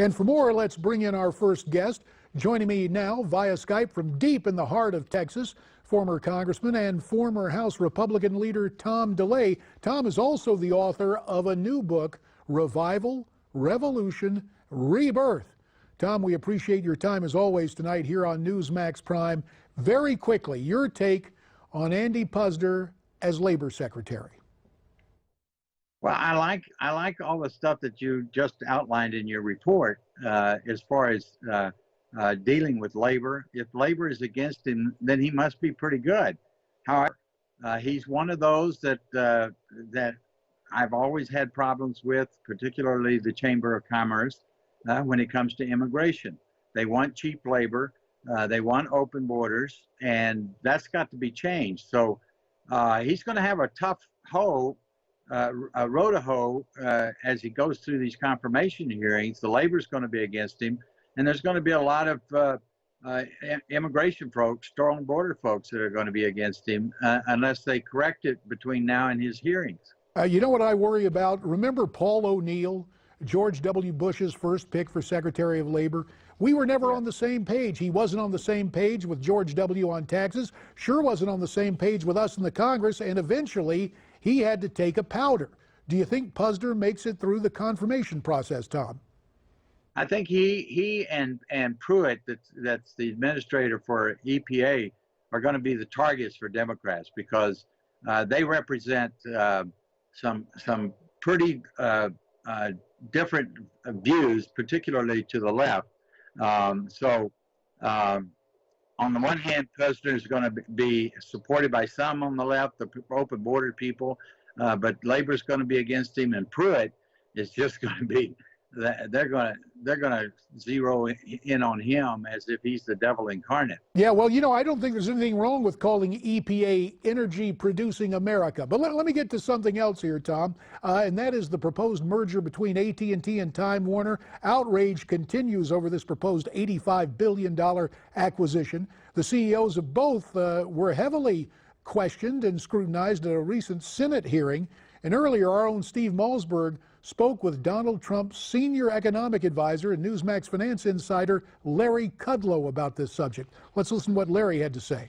And for more, let's bring in our first guest. Joining me now via Skype from deep in the heart of Texas, former Congressman and former House Republican leader Tom DeLay. Tom is also the author of a new book, Revival, Revolution, Rebirth. Tom, we appreciate your time as always tonight here on Newsmax Prime. Very quickly, your take on Andy Puzder as Labor Secretary. Well, I like all the stuff that you just outlined in your report as far as dealing with labor. If labor is against him, then he must be pretty good. However, he's one of those that that I've always had problems with, particularly the Chamber of Commerce, when it comes to immigration. They want cheap labor, they want open borders, and that's got to be changed. So he's going to have a tough a road to hoe as he goes through these confirmation hearings. The labor's going to be against him, and there's going to be a lot of immigration folks, strong border folks that are going to be against him unless they correct it between now and his hearings. You know what I worry about? Remember Paul O'Neill, George W. Bush's first pick for Secretary of Labor? We were never on the same page. He wasn't on the same page with George W. on taxes, sure wasn't on the same page with us in the Congress, and eventually he had to take a powder. Do you think Puzder makes it through the confirmation process, Tom? I think he and Pruitt, that's the administrator for EPA, are going to be the targets for Democrats because they represent some pretty different views, particularly to the left. On the one hand, Puzder is going to be supported by some on the left, the open border people, but labor is going to be against him, and Pruitt is just going to be, they're going to zero in on him as if he's the devil incarnate. Yeah, well, you know, I don't think there's anything wrong with calling EPA Energy Producing America. But let me get to something else here, Tom, and that is the proposed merger between AT&T and Time Warner. Outrage continues over this proposed $85 billion acquisition. The CEOs of both were heavily questioned and scrutinized at a recent Senate hearing. And earlier, our own Steve Malzberg spoke with Donald Trump's senior economic advisor and Newsmax finance insider Larry Kudlow about this subject. Let's listen to what Larry had to say.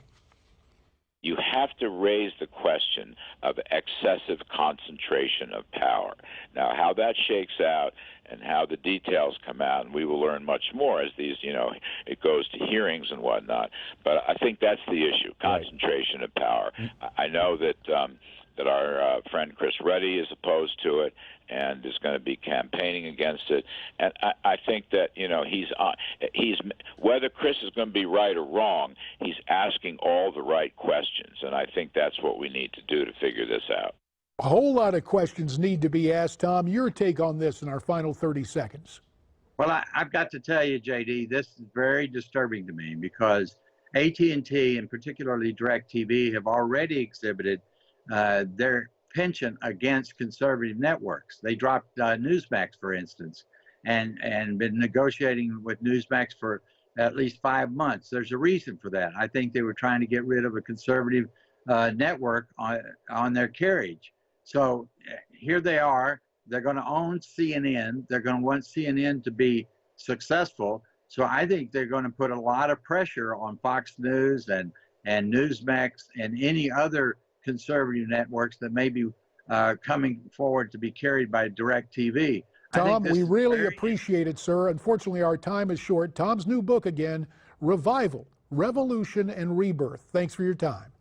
You have to raise the question of excessive concentration of power. Now, how that shakes out and how the details come out, and we will learn much more as these, it goes to hearings and whatnot. But I think that's the issue, concentration of power. I know that that our friend Chris Reddy is opposed to it and is going to be campaigning against it. And I think that, he's whether Chris is going to be right or wrong, he's asking all the right questions. And I think that's what we need to do to figure this out. A whole lot of questions need to be asked, Tom. Your take on this in our final 30 seconds. Well, I've got to tell you, JD, this is very disturbing to me because AT&T and particularly DirecTV have already exhibited their penchant against conservative networks. They dropped Newsmax, for instance, and been negotiating with Newsmax for at least 5 months. There's a reason for that. I think they were trying to get rid of a conservative network on their carriage. So here they are. They're going to own CNN. They're going to want CNN to be successful. So I think they're going to put a lot of pressure on Fox News and Newsmax and any other conservative networks that may be coming forward to be carried by DirecTV. Tom, we really appreciate it, sir. Unfortunately, our time is short. Tom's new book again, Revival, Revolution, and Rebirth. Thanks for your time.